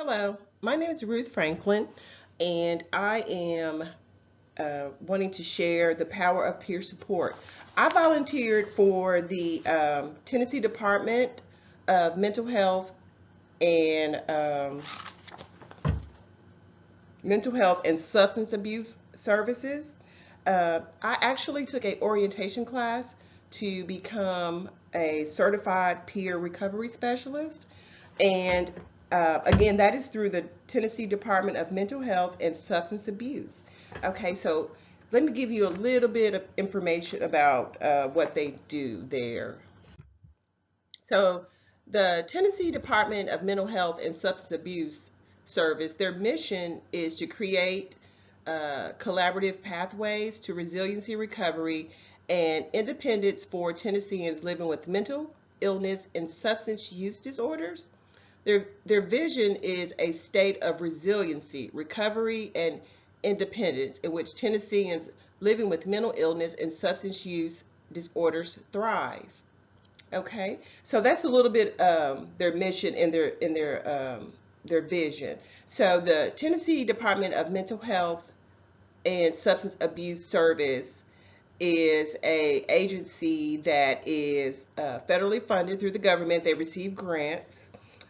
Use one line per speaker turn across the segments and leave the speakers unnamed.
Hello, my name is Ruth Franklin, and I am wanting to share the power of peer support. I volunteered for the Tennessee Department of and Mental Health and Substance Abuse Services. I actually took a orientation class to become a certified peer recovery specialist. And again, that is through the Tennessee Department of Mental Health and Substance Abuse. Okay, so let me give you a little bit of information about what they do there. So, the Tennessee Department of Mental Health and Substance Abuse Service, their mission is to create collaborative pathways to resiliency recovery and independence for Tennesseans living with mental illness and substance use disorders. Their vision is a state of resiliency, recovery, and independence in which Tennesseans living with mental illness and substance use disorders thrive. Okay, so that's a little bit their mission and their vision. So the Tennessee Department of Mental Health and Substance Abuse Service is a agency that is federally funded through the government. They receive grants.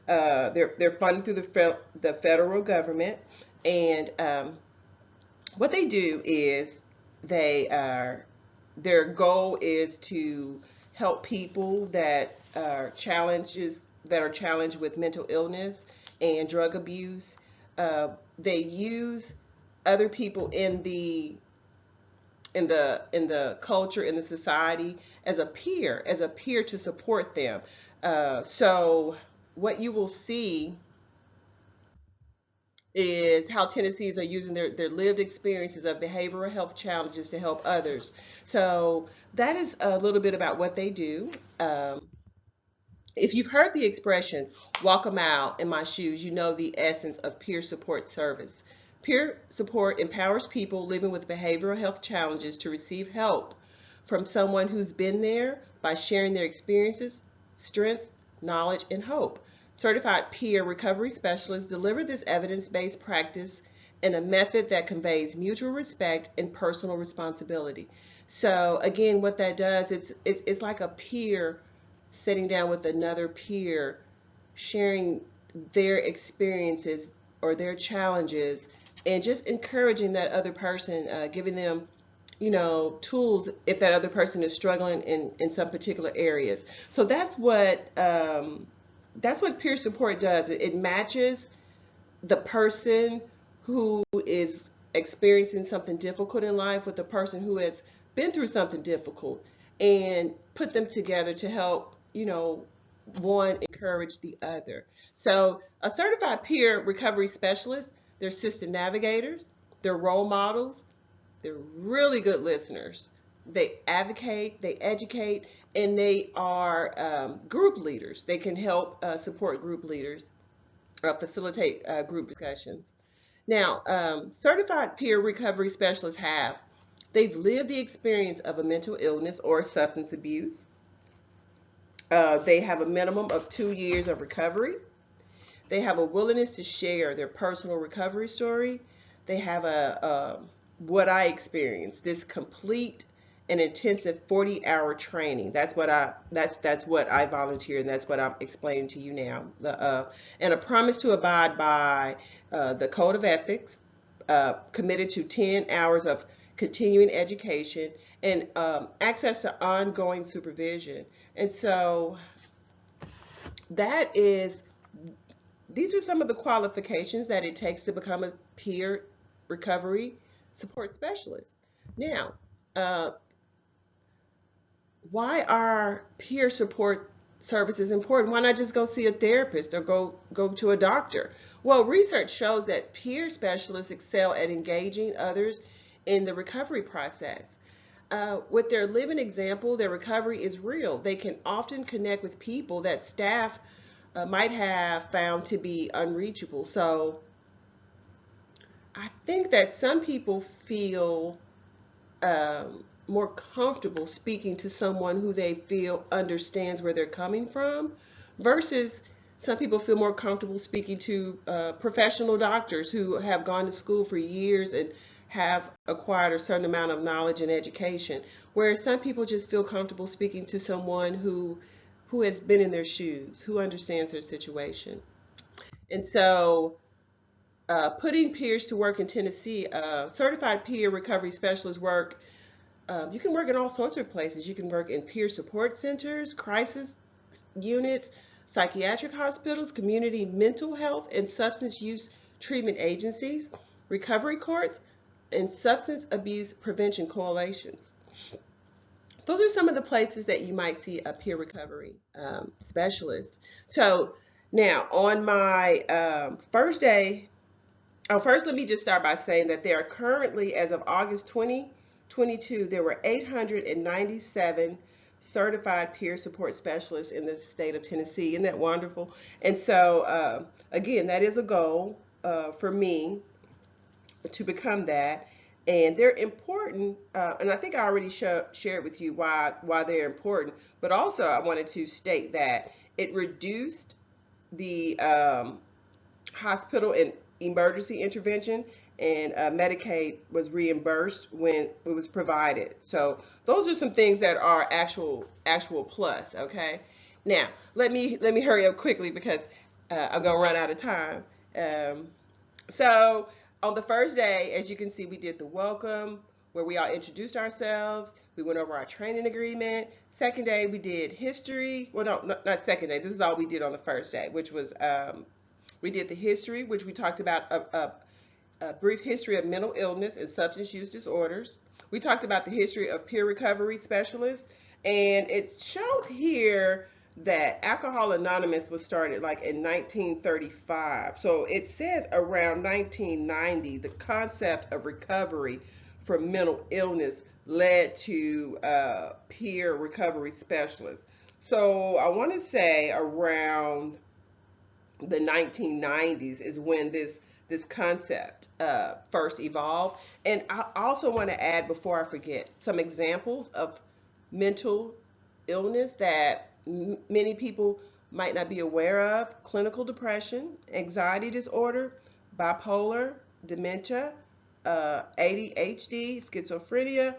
They're funded through the federal government, and what they do is they are their goal is to help people that are challenged with mental illness and drug abuse. They use other people in the culture, in the society, as a peer to support them. So what you will see is how Tennesseans are using their lived experiences of behavioral health challenges to help others. So that is a little bit about what they do. If you've heard the expression, walk a mile in my shoes, you know the essence of peer support service. Peer support empowers people living with behavioral health challenges to receive help from someone who's been there by sharing their experiences, strengths, knowledge, and hope. Certified peer recovery specialists deliver this evidence-based practice in a method that conveys mutual respect and personal responsibility. So again, what that does, it's like a peer sitting down with another peer, sharing their experiences or their challenges, and just encouraging that other person, giving them tools if that other person is struggling in some particular areas. So that's what peer support does. It matches the person who is experiencing something difficult in life with the person who has been through something difficult, and put them together to help, one encourage the other. So a certified peer recovery specialist, they're system navigators, they're role models, they're really good listeners. They advocate, they educate, and they are group leaders. They can help support group leaders, facilitate group discussions. Now, certified peer recovery specialists they've lived the experience of a mental illness or substance abuse. They have a minimum of 2 years of recovery. They have a willingness to share their personal recovery story. They have what I experienced, this complete and intensive 40-hour training. That's what I volunteer, and that's what I'm explaining to you now. And a promise to abide by the code of ethics, committed to 10 hours of continuing education, and access to ongoing supervision. And so that is these are some of the qualifications that it takes to become a peer recovery support specialist. Now, uh, why are peer support services important? Why not just go see a therapist or go to a doctor? Well, research shows that peer specialists excel at engaging others in the recovery process. With their living example, their recovery is real. They can often connect with people that staff might have found to be unreachable. So I think that some people feel more comfortable speaking to someone who they feel understands where they're coming from versus Some people feel more comfortable speaking to professional doctors who have gone to school for years and have acquired a certain amount of knowledge and education, whereas some people just feel comfortable speaking to someone who has been in their shoes, who understands their situation. And so, putting peers to work in Tennessee, certified peer recovery specialist work. You can work in all sorts of places. You can work in peer support centers, crisis units, psychiatric hospitals, community mental health and substance use treatment agencies, recovery courts, and substance abuse prevention coalitions. Those are some of the places that you might see a peer recovery specialist. So now on my first day, oh, first let me just start by saying that there are currently, as of August 2022, there were 897 certified peer support specialists in the state of Tennessee. Isn't that wonderful? And so, again, that is a goal for me to become that. And they're important, and I think I already shared with you why they're important. But also, I wanted to state that it reduced the hospital and emergency intervention, and Medicaid was reimbursed when it was provided. So those are some things that are actual plus. Okay, now let me hurry up quickly because I'm gonna run out of time. Um, so on the first day, as you can see, we did the welcome where we all introduced ourselves. We went over our training agreement. Second day, we did history. Well, no, not second day. This is all we did on the first day, which was we did the history, which we talked about a brief history of mental illness and substance use disorders. We talked about the history of peer recovery specialists, and it shows here that Alcohol Anonymous was started like in 1935. So it says around 1990, the concept of recovery from mental illness led to peer recovery specialists. So I want to say around the 1990s is when this concept first evolved. And I also want to add, before I forget, some examples of mental illness that many people might not be aware of: clinical depression, anxiety disorder, bipolar, dementia, ADHD, schizophrenia,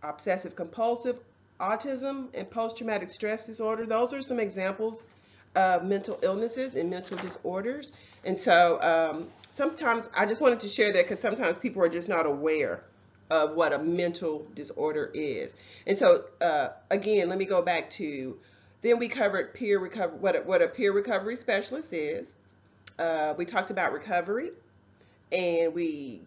obsessive compulsive, autism, and post-traumatic stress disorder. Those are some examples of mental illnesses and mental disorders. And so sometimes I just wanted to share that because sometimes people are just not aware of what a mental disorder is. And so again, let me go back to, then we covered peer recovery, what a peer recovery specialist is. We talked about recovery, and we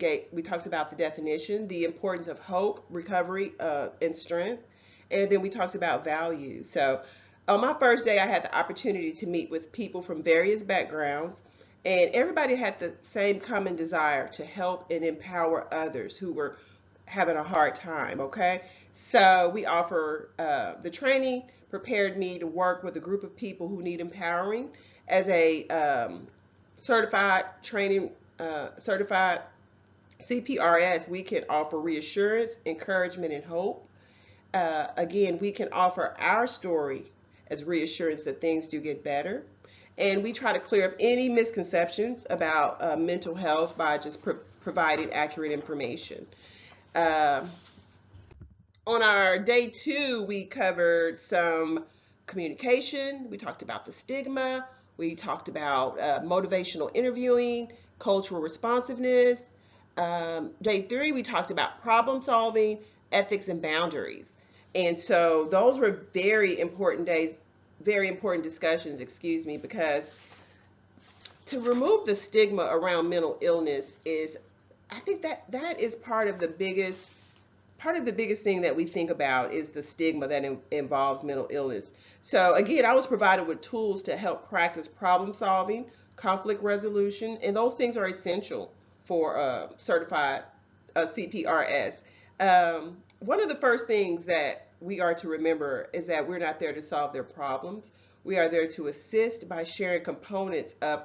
talked about the definition, the importance of hope, recovery, and strength, and then we talked about values. So on my first day, I had the opportunity to meet with people from various backgrounds, and everybody had the same common desire to help and empower others who were having a hard time. Okay, so we offer the training prepared me to work with a group of people who need empowering. As a certified training certified CPRS, we can offer reassurance, encouragement, and hope. Again, we can offer our story as reassurance that things do get better. And we try to clear up any misconceptions about mental health by just providing accurate information. Uh, on our day 2, we covered some communication. We talked about the stigma. We talked about motivational interviewing, cultural responsiveness. Day 3, we talked about problem solving, ethics, and boundaries. And so those were very important days, very important discussions, excuse me, because to remove the stigma around mental illness is, I think that is part of the biggest thing that we think about is the stigma that involves mental illness. So again, I was provided with tools to help practice problem solving, conflict resolution, and those things are essential for certified CPRS. One of the first things that we are to remember is that we're not there to solve their problems. We are there to assist by sharing components of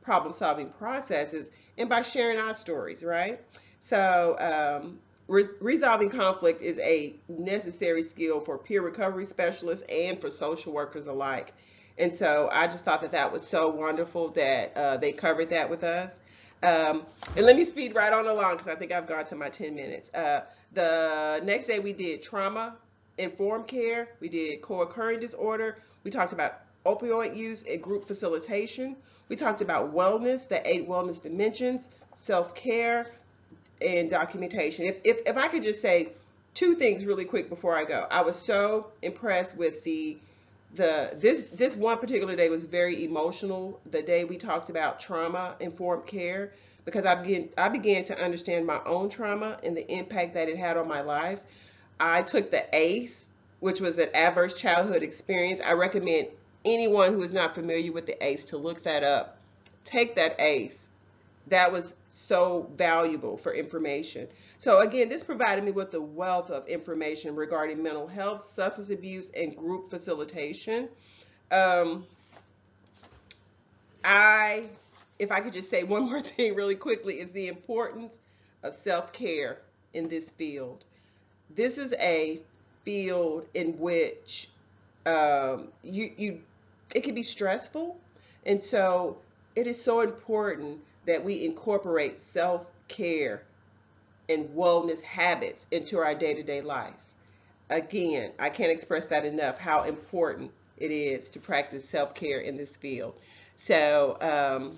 problem solving processes and by sharing our stories, right? So resolving conflict is a necessary skill for peer recovery specialists and for social workers alike. And so I just thought that that was so wonderful that they covered that with us. Um, and let me speed right on along because I think I've gone to my 10 minutes. The next day we did trauma informed care. We did co-occurring disorder. We talked about opioid use and group facilitation. We talked about wellness, the 8 wellness dimensions, self-care, and documentation. If I could just say 2 things really quick before I go. I was so impressed with this one particular day was very emotional. The day we talked about trauma informed care, because I began to understand my own trauma and the impact that it had on my life. I took the ACE, which was an adverse childhood experience. I recommend anyone who is not familiar with the ACE to look that up. Take that ACE. That was so valuable for information. So again, this provided me with a wealth of information regarding mental health, substance abuse, and group facilitation. Um, if I could just say one more thing really quickly, is the importance of self-care in this field. This is a field in which it can be stressful, and so it is so important that we incorporate self-care and wellness habits into our day-to-day life. Again, I can't express that enough, how important it is to practice self-care in this field. So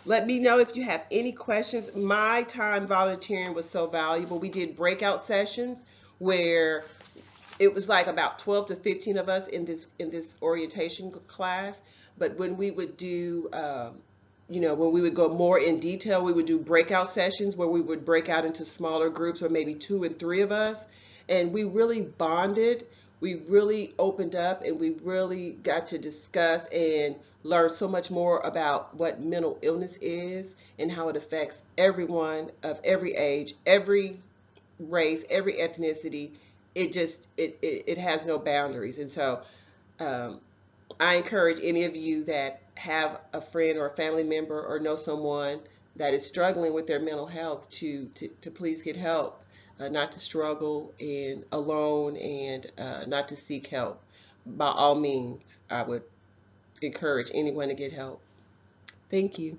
let me know if you have any questions. My time volunteering was so valuable. We did breakout sessions where it was like about 12 to 15 of us in this orientation class. But when we would do when we would go more in detail, we would do breakout sessions where we would break out into smaller groups, or maybe 2 and 3 of us, and we really bonded. We really opened up, and we really got to discuss and learn so much more about what mental illness is and how it affects everyone of every age, every race, every ethnicity. It has no boundaries. And so I encourage any of you that have a friend or a family member or know someone that is struggling with their mental health to please get help, not to struggle and alone, and not to seek help. By all means, I would encourage anyone to get help. Thank you.